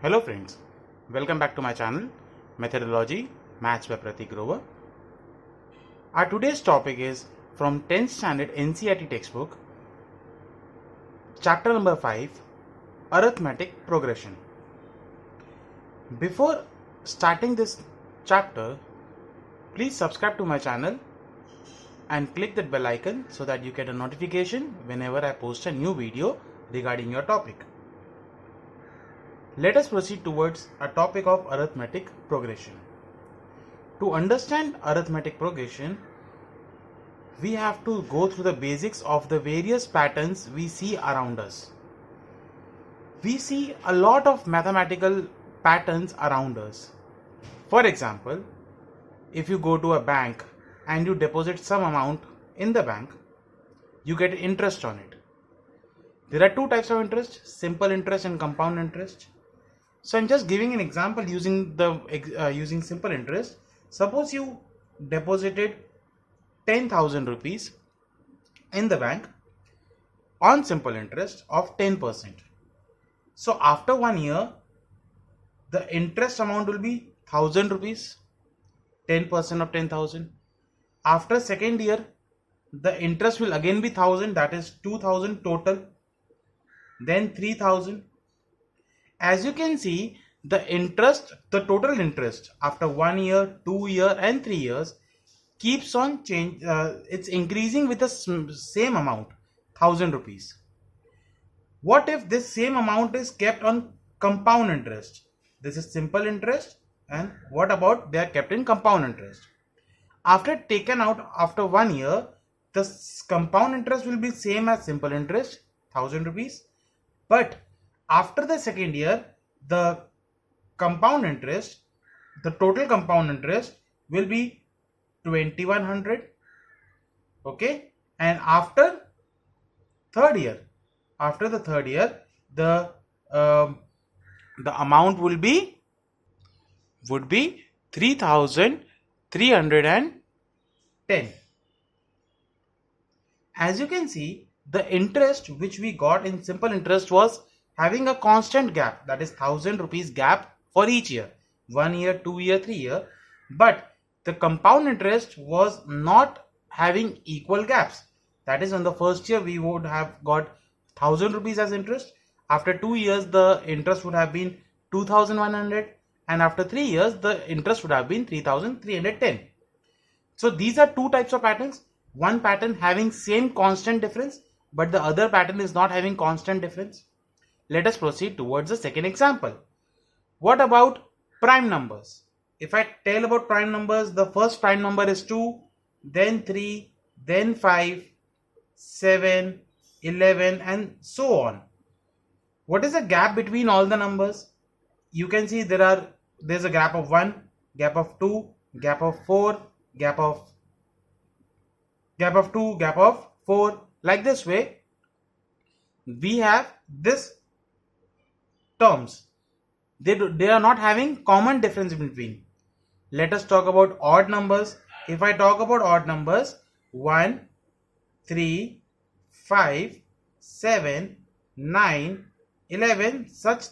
Hello friends, welcome back to my channel Methodology Maths by Pratik Grover. Our today's topic is from 10th standard NCERT textbook, chapter number 5, Arithmetic Progression. Before starting this chapter, please subscribe to my channel and click that bell icon so that you get a notification whenever I post a new video regarding your topic. Let us proceed towards a topic of arithmetic progression. To understand arithmetic progression, we have to go through the basics of the various patterns we see around us. We see a lot of mathematical patterns around us. For example, if you go to a bank and you deposit some amount in the bank, you get interest on it. There are two types of interest, simple interest and compound interest. So I'm just giving an example using using simple interest. Suppose you deposited 10,000 rupees in the bank on simple interest of 10%. So after 1 year, the interest amount will be 1,000 rupees, 10% of 10,000. After second year, the interest will again be 1,000, that is 2,000 total, then 3,000. As you can see, the total interest after 1 year, 2 year and 3 years keeps on it's increasing with the same amount, 1,000 rupees. What if this same amount is kept on compound interest? This is simple interest, and what about they are kept in compound interest? After taken out after 1 year, the compound interest will be same as simple interest, 1,000 rupees, but after the second year, the compound interest, the total compound interest will be 2,100. Okay, and after the third year, the amount would be 3,310. As you can see, the interest which we got in simple interest was having a constant gap, that is 1,000 rupees gap for each year, 1 year, 2 year, 3 year, but the compound interest was not having equal gaps. That is, on the first year we would have got 1,000 rupees as interest. After 2 years the interest would have been 2,100, and after 3 years the interest would have been 3,310. So these are two types of patterns. One pattern having same constant difference, but the other pattern is not having constant difference. Let us proceed towards the second example. What about prime numbers? If I tell about prime numbers, the first prime number is 2, then 3, then 5, 7, 11 and so on. What is the gap between all the numbers? You can see there's a gap of 1, gap of 2, gap of 4, gap of 2, gap of 4. Like this way, we have this terms. They are not having common difference in between. Let us talk about odd numbers. If I talk about odd numbers, 1, 3, 5, 7, 9, 11, such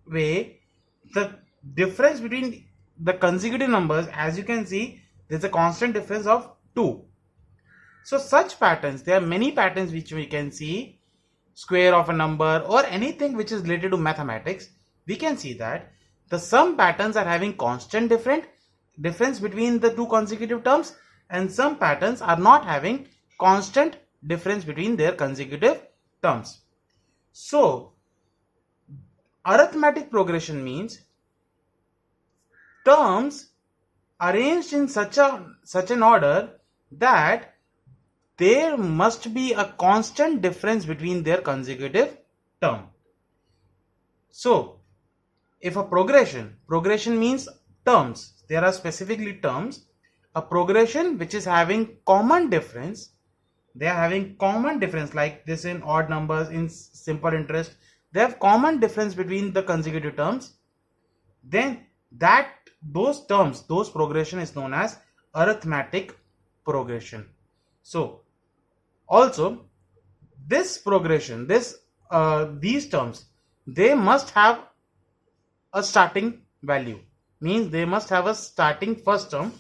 way, the difference between the consecutive numbers, as you can see, there's a constant difference of 2. So such patterns, there are many patterns which we can see, square of a number or anything which is related to mathematics. We can see that some patterns are having constant difference between the two consecutive terms, and some patterns are not having constant difference between their consecutive terms. So arithmetic progression means terms arranged in such an order that there must be a constant difference between their consecutive term. So if a progression means terms, there are specifically terms. A progression which is having common difference, they are having common difference, like this in odd numbers, in simple interest, they have common difference between the consecutive terms, then those progression is known as arithmetic progression. So also this progression, these terms, they must have a starting value, means they must have a starting first term.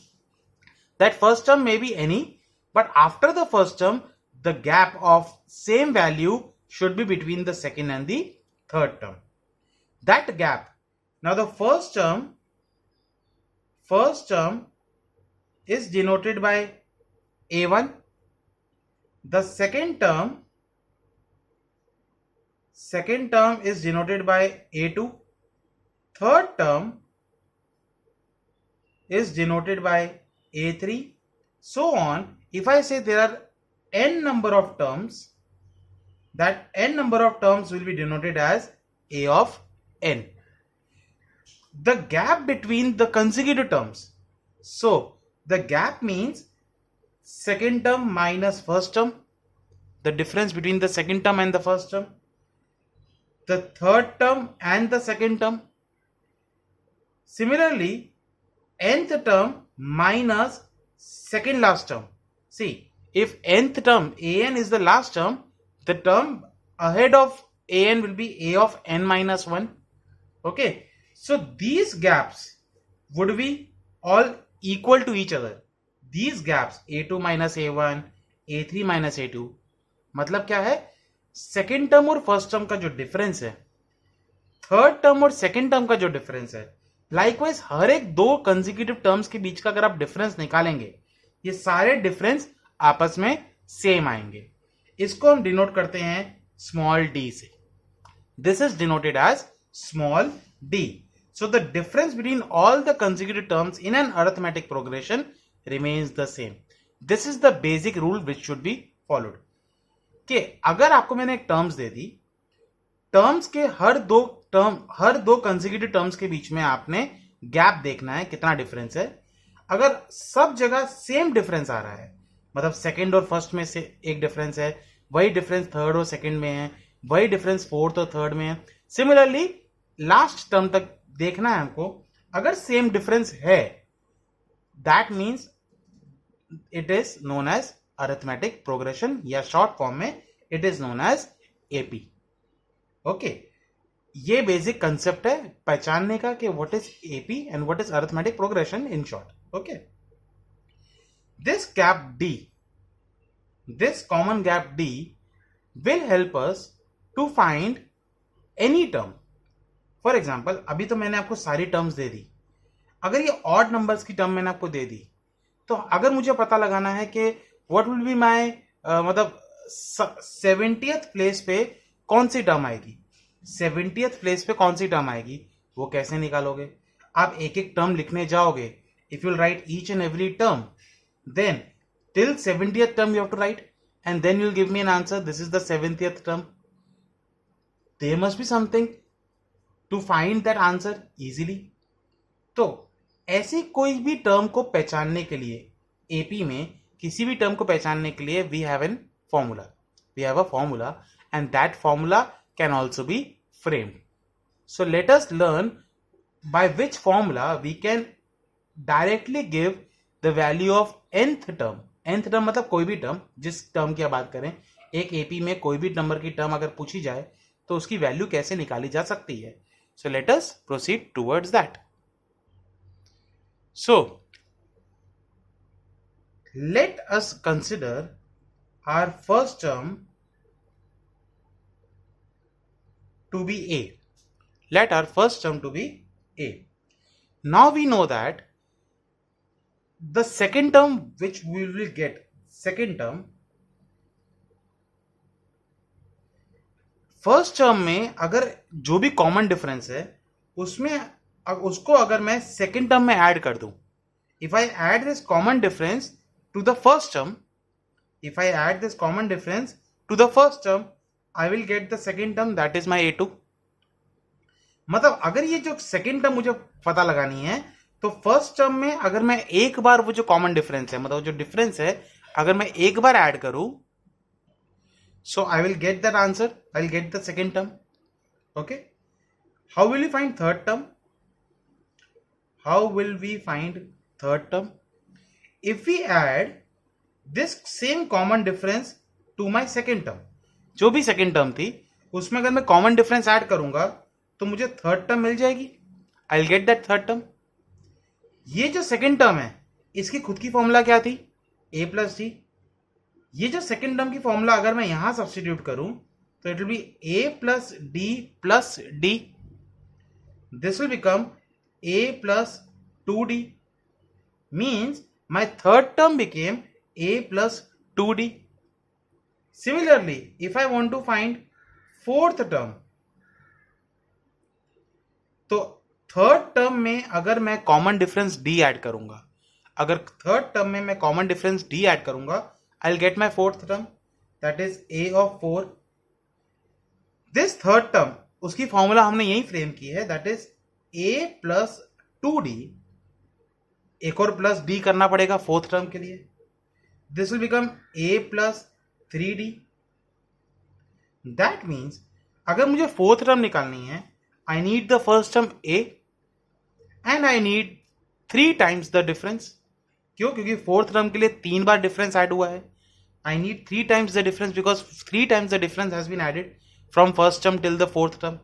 That first term may be any, but after the first term the gap of same value should be between the second and the third term. That gap, now the first term is denoted by a1, the second term is denoted by a2, third term is denoted by a3, so on. If I say there are n number of terms, that n number of terms will be denoted as a of n. The gap between the consecutive terms, so the gap means second term minus first term, the difference between the second term and the first term, the third term and the second term. Similarly, nth term minus second last term. See, if nth term an is the last term, the term ahead of an will be a of n minus 1. Okay, so these gaps would be all equal to each other. These gaps a2 minus a1, a3 minus a2, मतलब क्या है, second term और first term का जो difference है, third term और second term का जो डिफरेंस है, लाइकवाइज हर एक दो कंसेक्यूटिव टर्म्स के बीच का अगर आप डिफरेंस निकालेंगे, ये सारे डिफरेंस आपस में सेम आएंगे. इसको हम डिनोट करते हैं स्मॉल डी से. This is denoted as small d. So the difference between all the consecutive terms in an arithmetic progression remains the same. This is the basic rule which should be followed. कि अगर आपको मैंने एक terms दे दी, terms के हर दो consecutive terms के बीच में आपने गैप देखना है कितना डिफरेंस है. अगर सब जगह सेम डिफरेंस आ रहा है, मतलब सेकंड और फर्स्ट में से एक डिफरेंस है, वही डिफरेंस थर्ड और सेकंड में है, वही डिफरेंस फोर्थ और थर्ड में है, सिमिलरली लास्ट टर्म तक देखना है हमको. अगर सेम डिफरेंस है, that means it is known as arithmetic progression, या शॉर्ट फॉर्म में it is known as AP. Okay, ये बेसिक कंसेप्ट है पहचानने का कि what is AP and what is arithmetic progression in short. Okay, this gap d, this common gap D will help us to find any term. For example, अभी तो मैंने आपको सारी टर्म्स दे दी. अगर ये ऑड नंबर्स की टर्म मैंने आपको दे दी, तो अगर मुझे पता लगाना है कि व्हाट विल बी माय मतलब 70th प्लेस पे कौन सी टर्म आएगी, 70th प्लेस पे कौन सी टर्म आएगी, वो कैसे निकालोगे? आप एक एक टर्म लिखने जाओगे. If you write each and every term, then till 70th term you have to write, and then you'll give me an answer. This is the 70th term. There must be something to find that answer easily. तो ऐसी कोई भी term को पहचानने के लिए, AP में किसी भी टर्म को पहचानने के लिए we have a formula and that formula can also be framed. So let us learn by which formula we can directly give the value of nth term. nth term मतलब कोई भी टर्म, जिस term की बात करें, एक AP में कोई भी नंबर की टर्म अगर पूछी जाए तो उसकी वैल्यू कैसे निकाली जा सकती है. So let us proceed towards that. So let us consider our first term to be a. Let our first term to be a. Now we know that the second term which we will get, second term, first term में अगर जो भी common difference है उसमें उसको अगर मैं second term में ऐड कर दूं, if I add this common difference to the first term, if I add this common difference to the first term, I will get the second term, that is my a2. मतलब अगर ये जो second term मुझे पता लगानी है, तो first term में अगर मैं एक बार वो जो कॉमन डिफरेंस है, मतलब जो डिफरेंस है, अगर मैं एक बार ऐड करूं, so I will get that answer, I will get the second term. Okay, how will you find third term? How will we find third term? If we add this same common difference to my second term, जो भी second term थी उसमें अगर मैं common difference add करूंगा तो मुझे third term मिल जाएगी. आई will get that third term. ये जो सेकेंड टर्म है इसकी खुद की फॉर्मूला क्या थी, a प्लस डी। ये जो सेकेंड टर्म की फॉर्मूला अगर मैं यहां सब्सटीट्यूट करूं तो it will be a plus D plus D. This will become a plus 2d, means my third term became a plus 2d. Similarly, if I want to find fourth term, तो third term में अगर मैं common difference d add करूंगा, अगर third term में मैं common difference d add करूंगा, आई will get my fourth term, that is a of 4। This third term, उसकी फॉर्मूला हमने यही फ्रेम की है, that is a plus 2d। एक और प्लस डी करना पड़ेगा फोर्थ टर्म के लिए, this will become a plus 3d। That means अगर मुझे फोर्थ टर्म निकालनी है, I need the first term a and I need 3 times the difference. क्यों? क्योंकि फोर्थ टर्म के लिए 3 बार डिफरेंस ऐड हुआ है। I need 3 times the difference because 3 times the difference has been added from first term till the fourth term.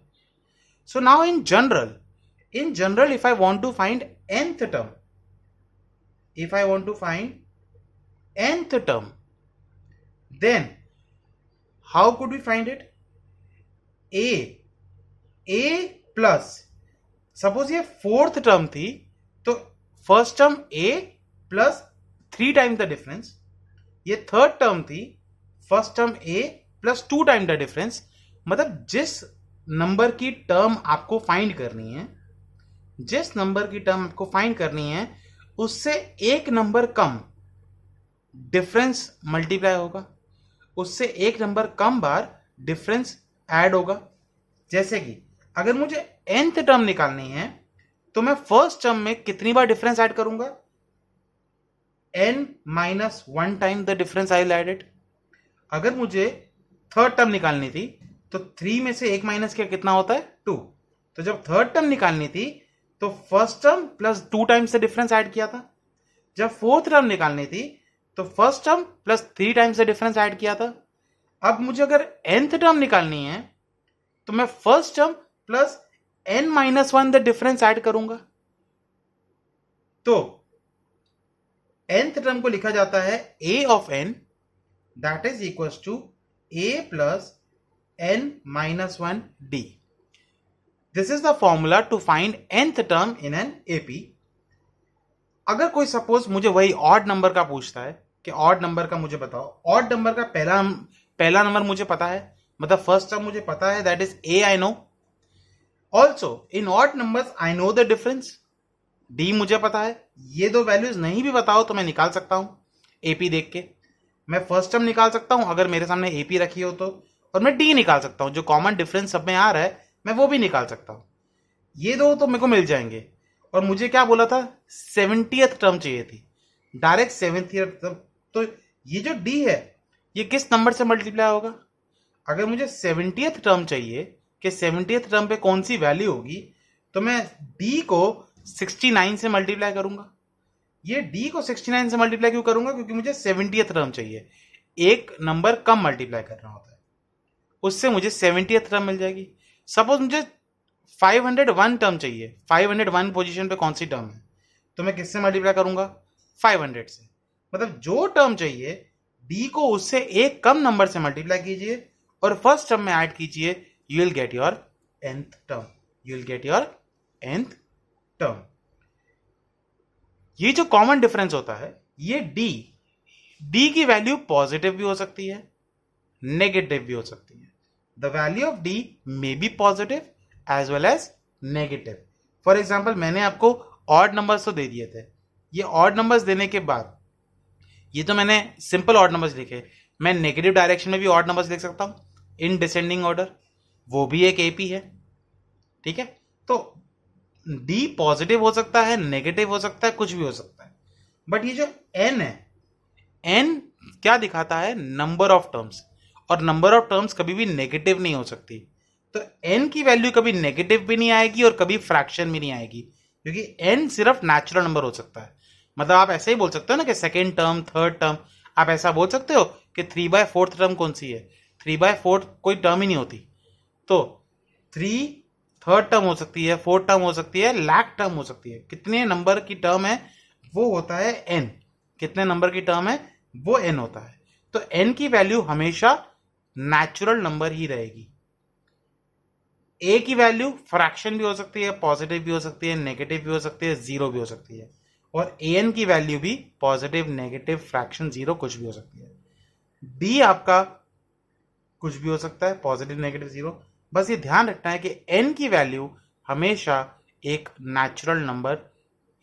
So now in general if I want to find nth term, if I want to find nth term, then how could we find it? a plus, suppose ये fourth term थी तो first term a plus 3 times the difference, ये third term थी first term a plus 2 time the difference. मतलब जिस number की term आपको find करनी है, जिस नंबर की टर्म आपको फाइंड करनी है उससे एक नंबर कम डिफरेंस मल्टीप्लाई होगा, उससे एक नंबर कम बार डिफरेंस ऐड होगा। जैसे कि अगर मुझे nth टर्म निकालनी है तो मैं फर्स्ट टर्म में कितनी बार डिफरेंस ऐड करूंगा, n minus 1 time the difference I will add it. अगर मुझे थर्ड टर्म निकालनी थी तो 3 में से 1 माइनस किया कितना होता है 2। तो जब थर्ड टर्म निकालनी थी तो first term plus 2 times the difference add किया था। जब फोर्थ टर्म निकालनी थी तो first term plus 3 times the difference add किया था। अब मुझे अगर nth टर्म निकालनी है तो मैं first term plus n minus 1 the difference add करूंगा। तो nth टर्म को लिखा जाता है a of n, that is equal to a plus n minus 1 d। This is the formula to find nth term in an AP. अगर कोई suppose मुझे वही ऑड नंबर का पूछता है कि ऑड नंबर का मुझे बताओ, ऑड नंबर का पहला नंबर मुझे पता है, मतलब फर्स्ट टर्म मुझे पता है, that is a I know. Also in odd numbers I know the difference, d मुझे पता है। ये दो वैल्यूज नहीं भी बताओ तो मैं निकाल सकता हूं AP देख के। मैं फर्स्ट टर्म निकाल सकता हूं अगर मेरे सामने AP रखी हो तो, और मैं d निकाल सकता हूं, जो कॉमन डिफरेंस सब में आ रहा है मैं वो भी निकाल सकता हूं। ये दो तो मेरे को मिल जाएंगे। और मुझे क्या बोला था, 70th टर्म चाहिए थी, डायरेक्ट 70th टर्म। तो ये जो d है ये किस नंबर से मल्टीप्लाई होगा? अगर मुझे 70th टर्म चाहिए कि 70th टर्म पे कौन सी वैल्यू होगी, तो मैं d को 69 से मल्टीप्लाई करूंगा। ये d को 69 से मल्टीप्लाई क्यों करूंगा? क्योंकि मुझे 70th टर्म चाहिए, एक नंबर कम मल्टीप्लाई करना होता है, उससे मुझे 70th टर्म मिल जाएगी। सपोज मुझे 501 टर्म चाहिए, 501 पोजीशन पे कौन सी टर्म है, तो मैं किससे मल्टीप्लाई करूंगा? 500 से। मतलब जो टर्म चाहिए d को उससे एक कम नंबर से मल्टीप्लाई कीजिए और फर्स्ट टर्म में ऐड कीजिए, you will get your nth term, you will get your nth term. ये जो कॉमन डिफरेंस होता है ये d की वैल्यू पॉजिटिव भी हो सकती है, नेगेटिव भी हो सकती है। The value of d may be positive as well as negative. For example, मैंने आपको ऑड नंबर्स तो दे दिए थे। ये ऑड नंबर्स देने के बाद, ये तो मैंने सिंपल ऑड नंबर्स लिखे, मैं नेगेटिव डायरेक्शन में भी ऑड नंबर्स लिख सकता हूं इन डिसेंडिंग ऑर्डर, वो भी एक AP है। ठीक है, तो d पॉजिटिव हो सकता है, नेगेटिव हो सकता है, कुछ भी हो सकता है। बट ये जो n है, n क्या दिखाता है? नंबर ऑफ टर्म्स, और नंबर ऑफ टर्म्स कभी भी नेगेटिव नहीं हो सकती। तो n की वैल्यू कभी नेगेटिव भी नहीं आएगी और कभी फ्रैक्शन भी नहीं आएगी, क्योंकि n सिर्फ नेचुरल नंबर हो सकता है। मतलब आप ऐसे ही बोल सकते हो ना कि सेकेंड टर्म, थर्ड टर्म, आप ऐसा बोल सकते हो कि 3/4 टर्म कौन सी है? 3/4 कोई टर्म ही नहीं होती। तो 3, थर्ड टर्म हो सकती है, फोर्थ टर्म हो सकती है, लाख टर्म हो सकती है। कितने नंबर की टर्म है वो होता है n। कितने नंबर की टर्म है वो n होता है। तो n की वैल्यू हमेशा नेचुरल नंबर ही रहेगी। a की वैल्यू फ्रैक्शन भी हो सकती है, पॉजिटिव भी हो सकती है, नेगेटिव भी हो सकती है, जीरो भी हो सकती है। और an की वैल्यू भी पॉजिटिव, नेगेटिव, फ्रैक्शन, जीरो कुछ भी हो सकती है। d आपका कुछ भी हो सकता है, पॉजिटिव, नेगेटिव, जीरो। बस ये ध्यान रखना है कि n की वैल्यू हमेशा एक नेचुरल नंबर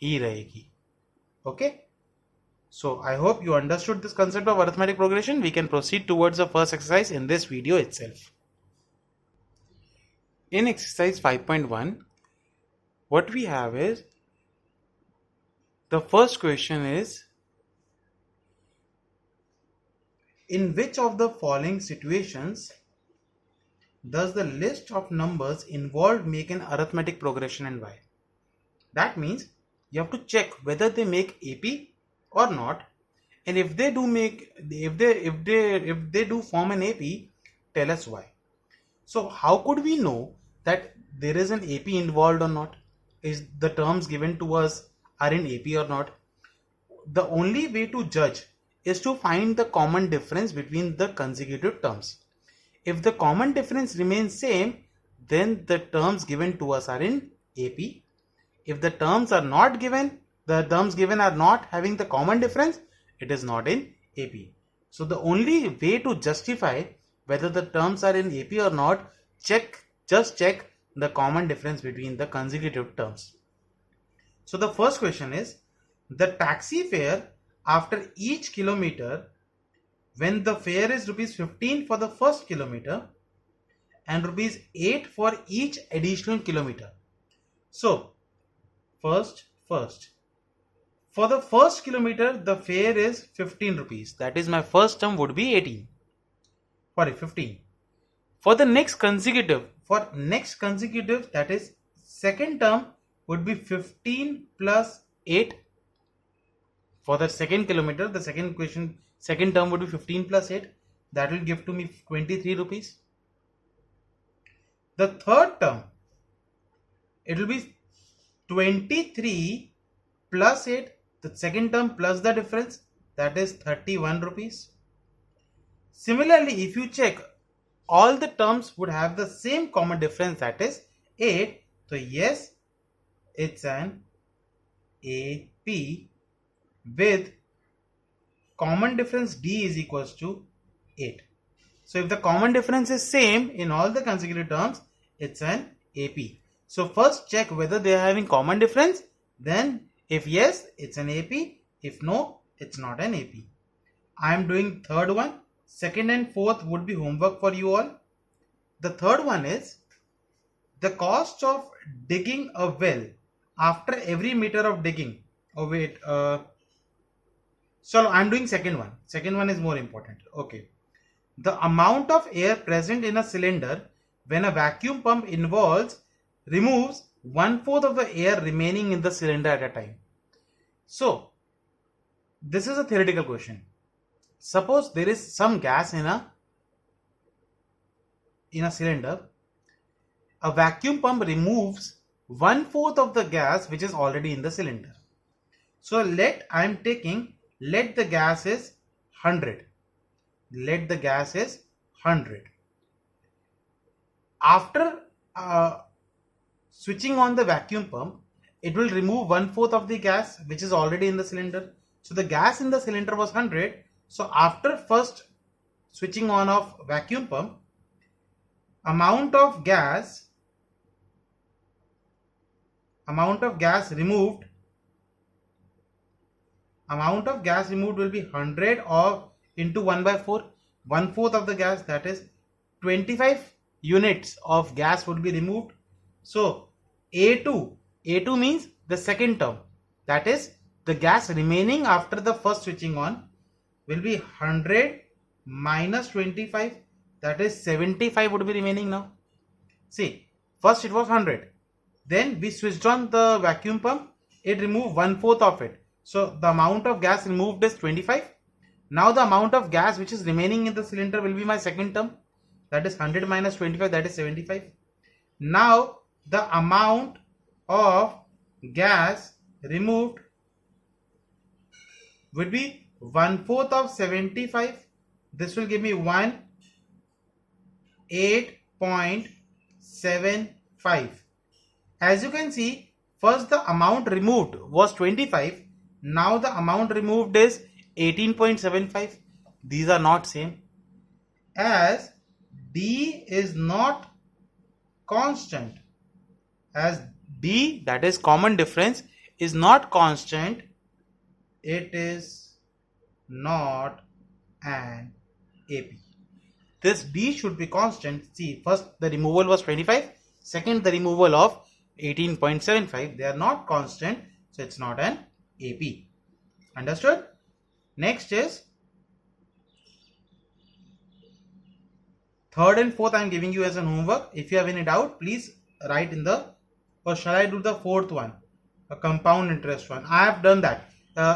ही रहेगी। Okay, so I hope you understood this concept of arithmetic progression. We can proceed towards the first exercise in this video itself. In exercise 5.1, what we have is, the first question is, in which of the following situations does the list of numbers involved make an arithmetic progression and why? That means you have to check whether they make AP or not, and if they do make, if they do form an AP, tell us why. So how could we know that there is an AP involved or not? Is the terms given to us are in AP or not? The only way to judge is to find the common difference between the consecutive terms. If the common difference remains same, then the terms given to us are in AP. If the terms are not given, the terms given are not having the common difference, it is not in AP. So the only way to justify whether the terms are in AP or not, just check the common difference between the consecutive terms. So the first question is, the taxi fare after each kilometer, when the fare is rupees 15 for the first kilometer and rupees 8 for each additional kilometer. So first, for the first kilometer, the fare is 15 rupees. That is, my first term would be 18. Sorry, 15. For the next consecutive, that is second term would be 15 plus 8. For the second kilometer, the second term would be 15 plus 8. That will give to me 23 rupees. The third term, it will be 23 plus 8, the second term plus the difference, that is 31 rupees. Similarly, if you check, all the terms would have the same common difference, that is 8. So yes, it's an AP with common difference D is equals to 8. So if the common difference is same in all the consecutive terms, it's an AP. So first check whether they are having common difference. Then if yes, it's an AP. If no, it's not an AP. I am doing third one. Second and fourth would be homework for you all. The third one is, the cost of digging a well after every meter of digging. Oh wait, so I'm doing second one. Second one is more important. Okay. The amount of air present in a cylinder when a vacuum pump removes 1/4 of the air remaining in the cylinder at a time. So this is a theoretical question. Suppose there is some gas in a cylinder. A vacuum pump removes 1/4 of the gas which is already in the cylinder. So let the gas is 100. Let the gas is 100. After switching on the vacuum pump, it will remove 1/4 of the gas which is already in the cylinder. So the gas in the cylinder was 100. So after first switching on of vacuum pump, amount of gas removed will be 100 of into 1/4, 1/4 of the gas, that is 25 units of gas would be removed. So A2 means the second term, that is the gas remaining after the first switching on will be 100 minus 25, that is 75 would be remaining now. See, first it was 100, then we switched on the vacuum pump, it removed 1/4 of it. So the amount of gas removed is 25. Now the amount of gas which is remaining in the cylinder will be my second term, that is 100 minus 25, that is 75. Now the amount of gas removed would be 1/4 of 75. This will give me 8.75. As you can see, first the amount removed was 25. Now the amount removed is 18.75. These are not same. As D is not constant, as D, that is common difference, is not constant, it is not an AP. This D should be constant. See, first the removal was 25, second the removal of 18.75. They are not constant, so it's not an AP. Understood? Next is third and fourth. I am giving you as an homework. If you have any doubt, please write in the, or shall I do the fourth one, a compound interest one? I have done that.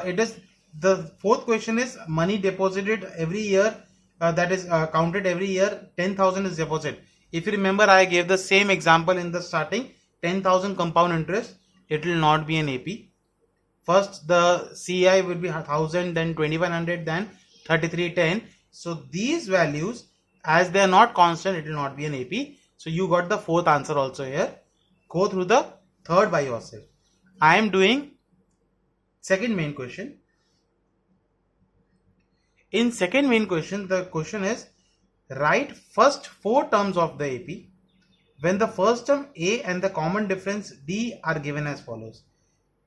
It is the fourth question is money deposited every year, that is counted every year. 10,000 is deposit. If you remember, I gave the same example in the starting. 10,000 compound interest, it will not be an AP. First the CI will be 1000, then 2100, then 3310. So these values, as they are not constant, it will not be an AP. So you got the fourth answer also here. Go through the third by yourself. I am doing second main question. In second main question, the question is write first 4 terms of the AP when the first term A and the common difference D are given as follows.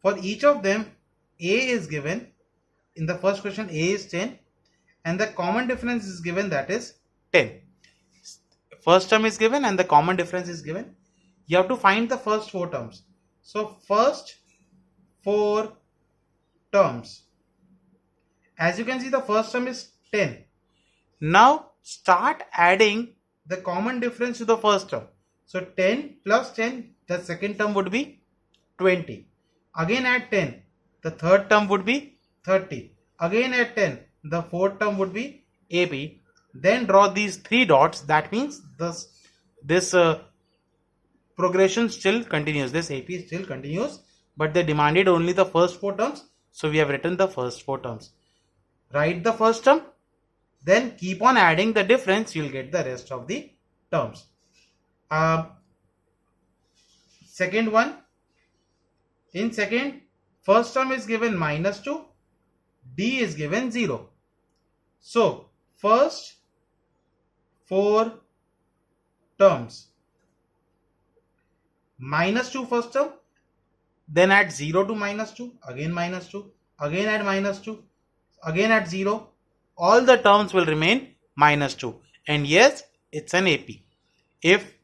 For each of them, A is given. In the first question, A is 10 and the common difference is given, that is 10. First term is given and the common difference is given. You have to find the first 4 terms. So first 4 terms. As you can see, the first term is 10. Now start adding the common difference to the first term. So 10 plus 10, the second term would be 20. Again add 10, the third term would be 30. Again add 10, the fourth term would be AP. Then draw these 3 dots. That means this progression still continues. This AP still continues, but they demanded only the first 4 terms. So we have written the first 4 terms. Write the first term, then keep on adding the difference. You will get the rest of the terms. Second one. In second, first term is given -2, D is given 0. So first 4 terms, -2 first term, then add 0 to -2, again -2, again add -2, again add 0. All the terms will remain -2, and yes, it's an AP. If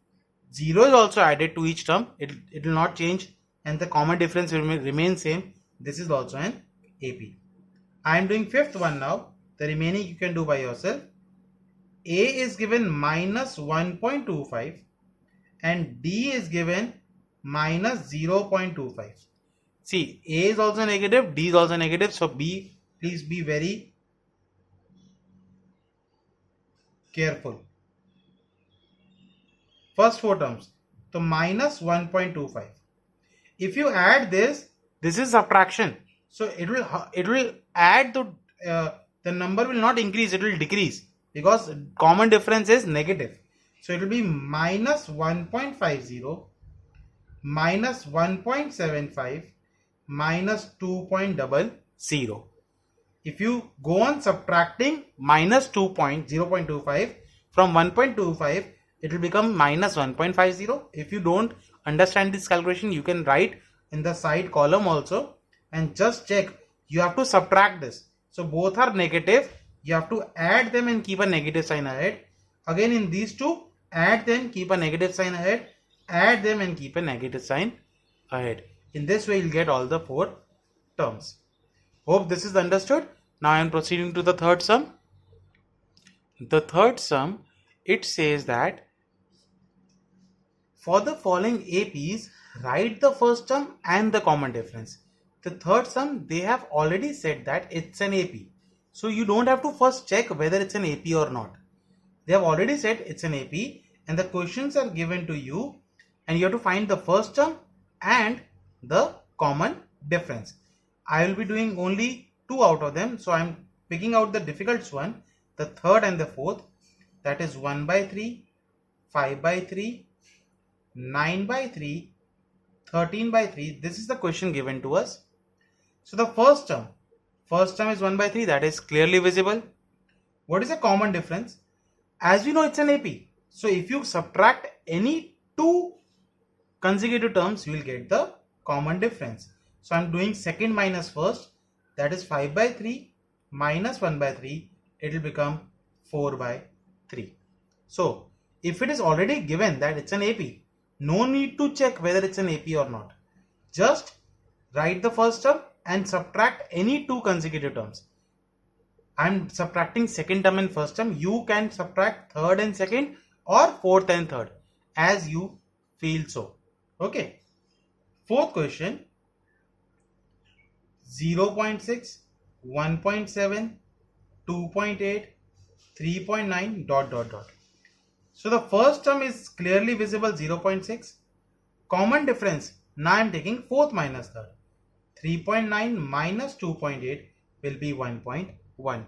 0 is also added to each term, it will not change and the common difference will remain same. This is also an AP. I am doing fifth one now. The remaining you can do by yourself. A is given -1.25 and D is given -0.25. See, A is also negative, D is also negative. So B, please be very careful. First 4 terms. So -1.25. If you add this is subtraction. So it will add to the number will not increase, it will decrease because common difference is negative. So it will be -1.50 -1.75 -2.00. If you go on subtracting -0.25 from 1.25, it will become -1.50. If you don't understand this calculation, you can write in the side column also and just check. You have to subtract this. So both are negative. You have to add them and keep a negative sign ahead. Again in these two, add them, keep a negative sign ahead. Add them and keep a negative sign ahead. In this way, you'll get all the 4 terms. Hope this is understood. Now I am proceeding to the third sum. The third sum, it says that for the following APs, write the first term and the common difference. The third sum, they have already said that it's an AP. So you don't have to first check whether it's an AP or not. They have already said it's an AP and the questions are given to you and you have to find the first term and the common difference. I will be doing only 2 out of them, so I am picking out the difficult one, the third and the fourth, that is 1 by 3, 5 by 3, 9 by 3, 13 by 3. This is the question given to us. So the first term is 1 by 3, that is clearly visible. What is the common difference? As we know, it's an AP. So if you subtract any 2 consecutive terms, you will get the common difference. So I'm doing second minus first, that is 5 by 3 minus 1 by 3, it will become 4 by 3. So if it is already given that it's an AP, no need to check whether it's an AP or not. Just write the first term and subtract any 2 consecutive terms. I'm subtracting second term and first term. You can subtract third and second or fourth and third as you feel so. Okay. Fourth question, 0.6, 1.7, 2.8, 3.9 ... So the first term is clearly visible, 0.6. Common difference, now I am taking fourth minus third. 3.9 minus 2.8 will be 1.1.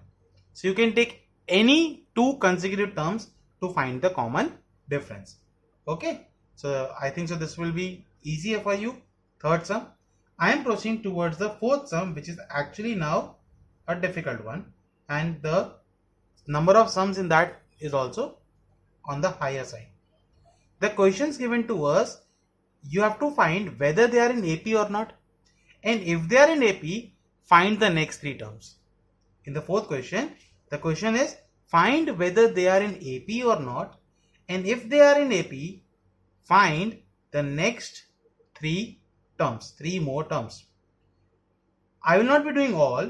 So you can take any 2 consecutive terms to find the common difference. Okay. So I think so this will be easier for you. Third sum. I am proceeding towards the fourth sum, which is actually now a difficult one, and the number of sums in that is also on the higher side. The questions given to us, you have to find whether they are in AP or not, and if they are in AP, find the next 3 terms. In the fourth question, the question is find whether they are in AP or not, and if they are in AP, find the next 3 terms, 3 more terms. I will not be doing all.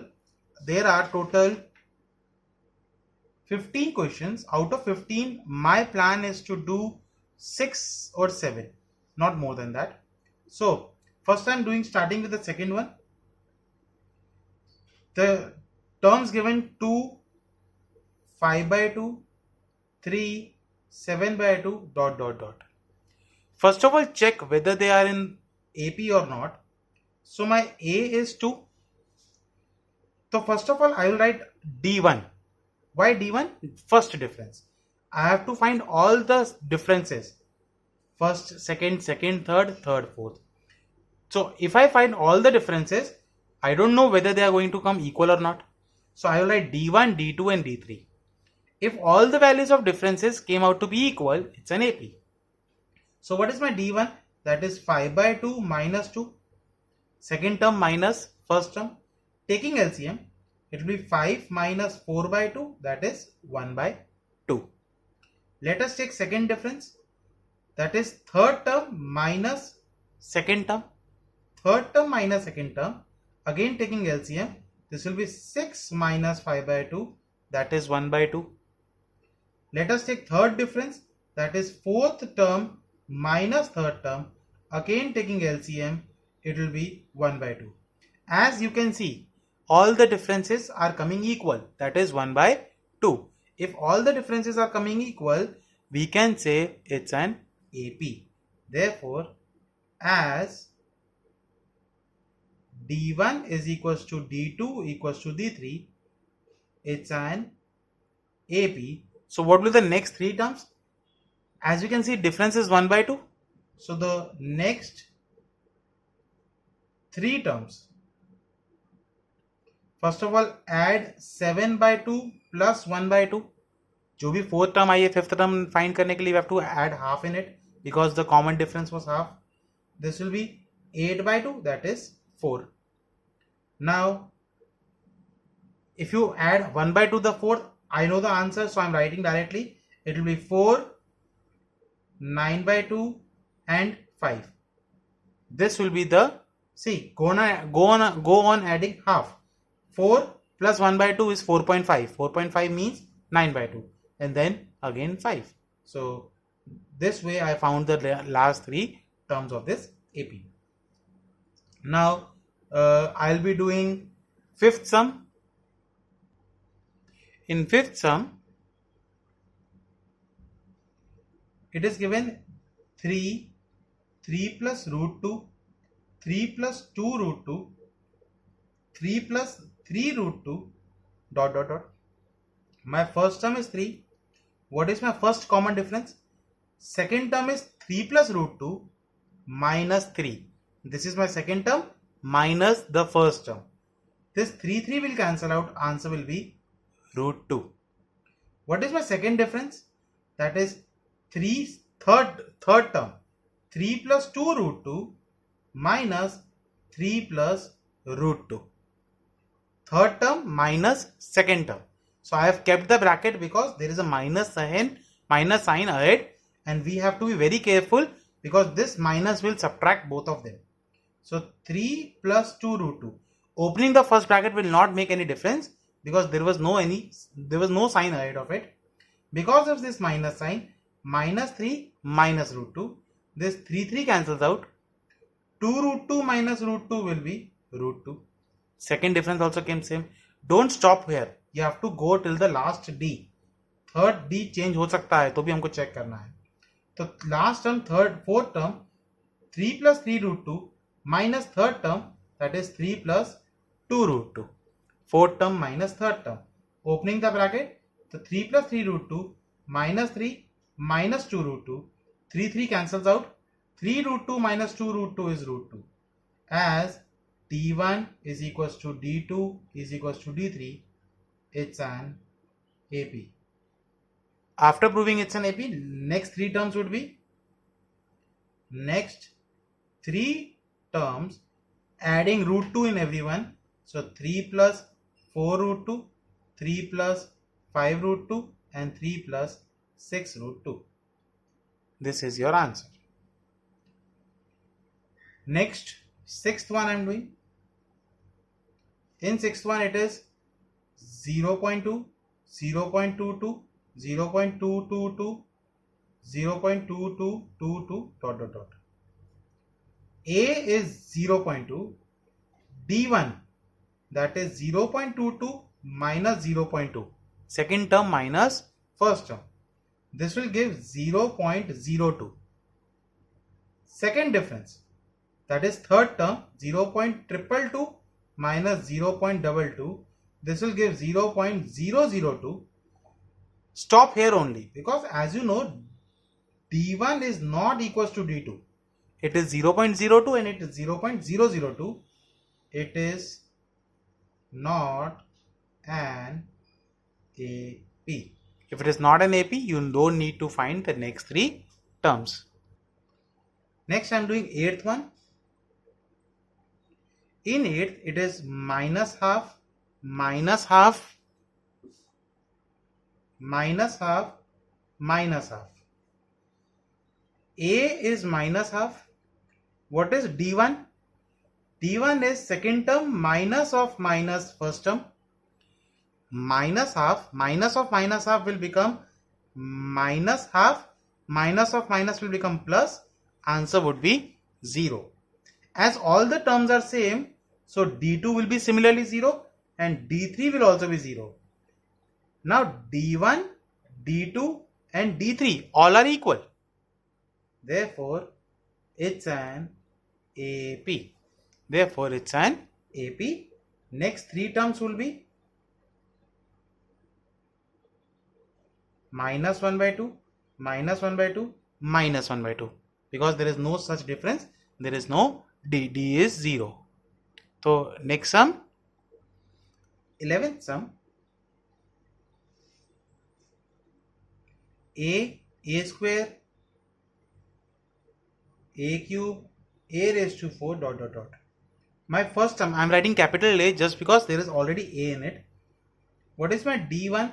There are total 15 questions. Out of 15, my plan is to do 6 or 7, not more than that. So first I am starting with the second one. The terms given 2, 5 by 2, 3, 7 by 2, ... First of all, check whether they are in AP or not. So my A is 2. So first of all, I will write D1. Why D1? First difference. I have to find all the differences. First, second, third, fourth. So if I find all the differences, I don't know whether they are going to come equal or not. So I will write D1, D2 and D3. If all the values of differences came out to be equal, it's an AP. So what is my D1? That is 5 by 2 minus 2. Second term minus first term. Taking LCM, it will be 5 minus 4 by 2, that is 1 by 2. Let us take second difference. That is third term minus second term. Third term minus second term. Again taking LCM, this will be 6 minus 5 by 2, that is 1 by 2. Let us take third difference. That is fourth term minus third term. Again taking LCM, it will be 1 by 2. As you can see, all the differences are coming equal, that is 1 by 2. If all the differences are coming equal, we can say it's an AP. Therefore, as D1 is equals to D2 equals to D3, it's an AP. So what will the next 3 terms? As you can see, difference is 1 by 2. So the next 3 terms, first of all, add 7 by 2 plus 1 by 2. जो भी fourth term आई है, fifth term find करने के लिए we have to add half in it because the common difference was half. This will be 8 by 2, that is 4. Now, if you add 1 by 2 the fourth, I know the answer, so I am writing directly. It will be 4, 9 by 2 and 5. This will be the, see, go on adding half. 4 plus 1 by 2 is 4.5. 4.5 means 9 by 2. And then again 5. So this way I found the last 3 terms of this AP. Now I'll be doing fifth sum. In fifth sum, it is given 3, 3 plus root 2, 3 plus 2 root 2, 3 plus 3 root 2, dot dot dot. My first term is 3. What is my first common difference? Second term is 3 plus root 2 minus 3. This is my second term minus the first term. This 3 will cancel out. Answer will be root 2. What is my second difference? That is third term. 3 plus 2 root 2 minus 3 plus root 2. Third term minus second term. So I have kept the bracket because there is a minus sign ahead, and we have to be very careful because this minus will subtract both of them. So 3 plus 2 root 2. Opening the first bracket will not make any difference because there was no sign ahead of it. Because of this minus sign, minus 3 minus root 2. This 3 cancels out. 2 root 2 minus root 2 will be root 2. Second difference also came same. Don't stop here. You have to go till the last D. Third D change हो सकता है तो भी हमको check करना है. तो last term, fourth term, 3 plus 3 root 2 minus third term, that is 3 plus 2 root 2. Fourth term minus third term. Opening the bracket, so 3 plus 3 root 2 minus 3 minus 2 root 2. 3 cancels out. 3 root 2 minus 2 root 2 is root 2. As D1 is equals to D2 is equals to D3, it's an AP. After proving it's an AP, next 3 terms would be, next 3 terms adding root 2 in everyone. So 3 plus 4 root 2, 3 plus 5 root 2 and 3 plus 6 root 2. This is your answer. Next, sixth one I am doing. In sixth one it is 0.2, 0.22, 0.222, 0.2222 dot dot dot. A is 0.2, D1 that is 0.22 minus 0.2. Second term minus first term. This will give 0.02. Second difference, that is third term, 0.222 minus 0.22. This will give 0.002. Stop here only because as you know, D1 is not equals to D2. It is 0.02 and it is 0.002. It is not an AP. If it is not an AP, you don't need to find the next 3 terms. Next I am doing 8th one. In 8th, it is minus half, minus half, minus half, minus half. A is minus half. What is D1? D1 is second term minus of minus first term. Minus half, minus of minus half will become minus half, minus of minus will become plus. Answer would be 0. As all the terms are same, so D2 will be similarly 0 and D3 will also be 0. Now D1, D2 and D3 all are equal. Therefore, it's an AP. Therefore, it's an AP. Next 3 terms will be minus 1 by 2, minus 1 by 2, minus 1 by 2. Because there is no such difference. There is no D is 0. So next sum, 11th sum, A square, A cube, A raised to 4 dot dot dot. My first sum, I am writing capital A just because there is already A in it. What is my D1?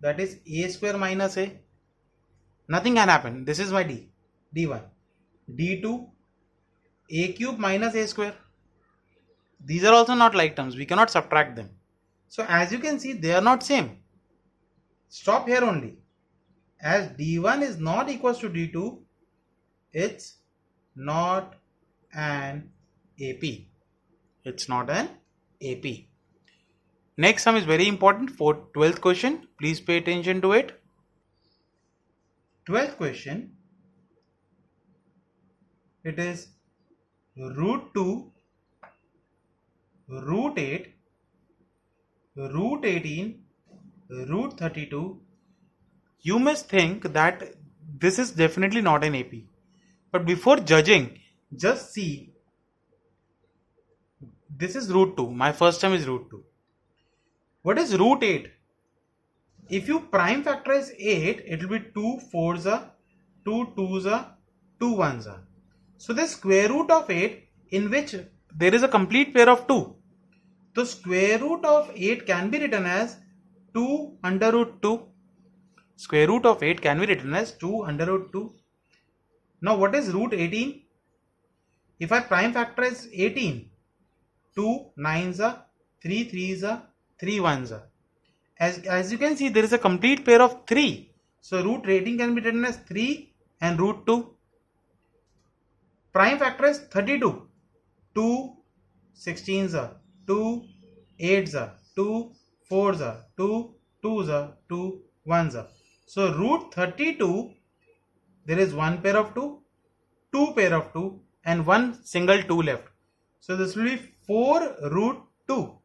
That is A square minus A. Nothing can happen. This is my D1. D2, A cube minus A square. These are also not like terms. We cannot subtract them. So as you can see, they are not same. Stop here only. As D1 is not equals to D2, it's not an AP. It's not an AP. Next sum is very important for 12th question. Please pay attention to it. 12th question. it is root 2, root 8, root 18, root 32. You must think that this is definitely not an AP. But before judging, just see. This is root 2. My first term is root 2. What is root 8? If you prime factorize 8, it will be 2 4s are, 2 2s are, 2 1s are. So the square root of 8 in which there is a complete pair of 2. The square root of 8 can be written as 2 under root 2. Square root of 8 can be written as 2 under root 2. Now what is root 18? If I prime factorize 18, 2 9s are, 3 3s are, 3 1s are. As you can see, there is a complete pair of 3. So root 18 can be written as 3 and root 2. Prime factorize 32. 2 16s are, 2 8s are, 2 4s are, 2 2s are, 2 1s are. So root 32, there is one pair of 2, two pair of 2 and one single 2 left. So this will be 4 root 2.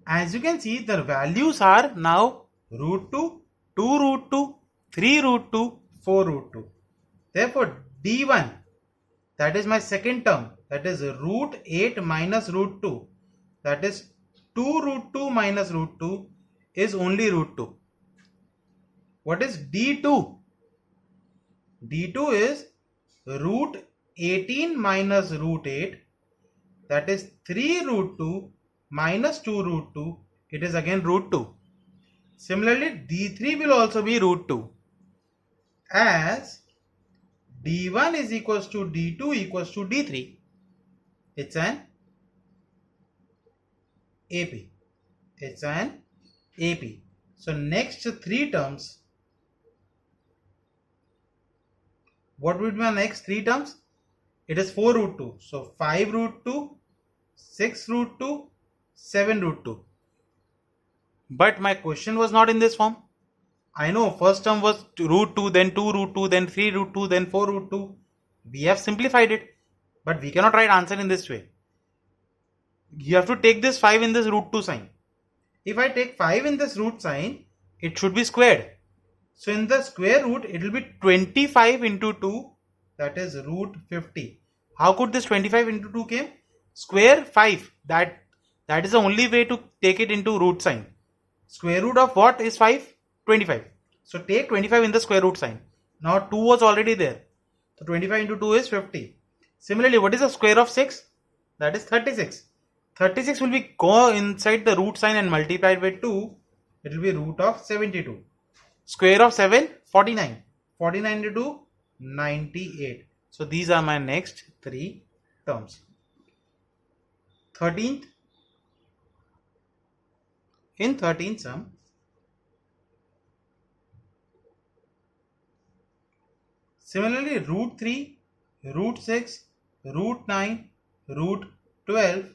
As you can see, the values are now root 2, 2 root 2, 3 root 2, 4 root 2. Therefore, D1, that is my second term, that is root 8 minus root 2, that is 2 root 2 minus root 2 is only root 2. What is D2? D2 is root 18 minus root 8, that is 3 root 2 minus 2 root 2, it is again root 2. Similarly, D3 will also be root 2, as D1 is equals to D2 equals to D3. It's an AP. It's an AP. So next 3 terms, what would be my next 3 terms? It is 4 root 2. So 5 root 2, 6 root 2, 7 root 2. But my question was not in this form. I know first term was root 2, then 2 root 2, then 3 root 2, then 4 root 2. We have simplified it. But we cannot write answer in this way. You have to take this 5 in this root 2 sign. If I take 5 in this root sign, it should be squared. So in the square root, it will be 25 into 2, that is root 50. How could this 25 into 2 came? Square 5. That is the only way to take it into root sign. Square root of what is 5? 25. So take 25 in the square root sign. Now 2 was already there. So 25 into 2 is 50. Similarly, what is the square of 6? That is 36. 36 will be go inside the root sign and multiplied by 2. It will be root of 72. Square of 7, 49. 49 into 2, 98. So these are my next 3 terms. 13th. In 13th sum, similarly root 3, root 6, root 9, root 12.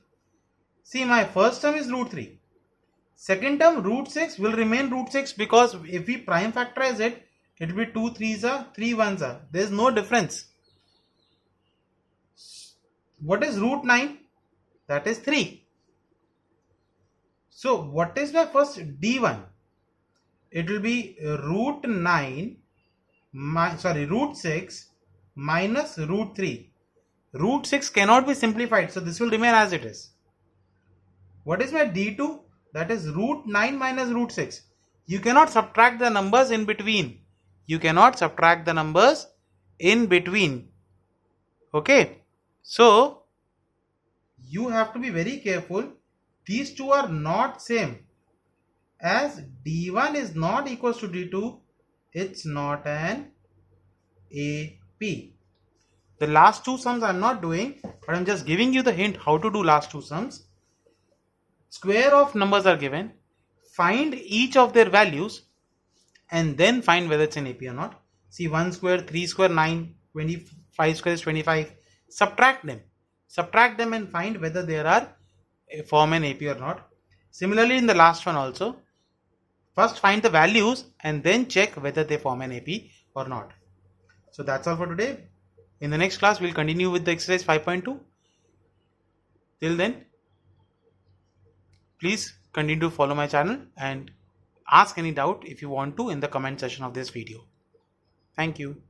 See, my first term is root 3. Second term root 6 will remain root 6 because if we prime factorize it, it will be 2 3s are, 3 1s are. There is no difference. What is root 9? That is 3. So what is my first D1? It will be root 9, root 6 minus root 3. Root 6 cannot be simplified, so this will remain as it is. What is my D2? That is root 9 minus root 6. You cannot subtract the numbers in between. You cannot subtract the numbers in between. Okay. So, you have to be very careful. These two are not same. As D1 is not equals to D2, it's not an AP. The last 2 sums I am not doing, but I am just giving you the hint how to do last 2 sums. Square of numbers are given. Find each of their values and then find whether it's an AP or not. See, 1 square, 3 square, 9, 25 square is 25. Subtract them. Subtract them and find whether they are form an AP or not. Similarly, in the last one also, first find the values and then check whether they form an AP or not. So that's all for today. In the next class, we'll continue with the exercise 5.2. Till then, please continue to follow my channel and ask any doubt if you want to in the comment section of this video. Thank you.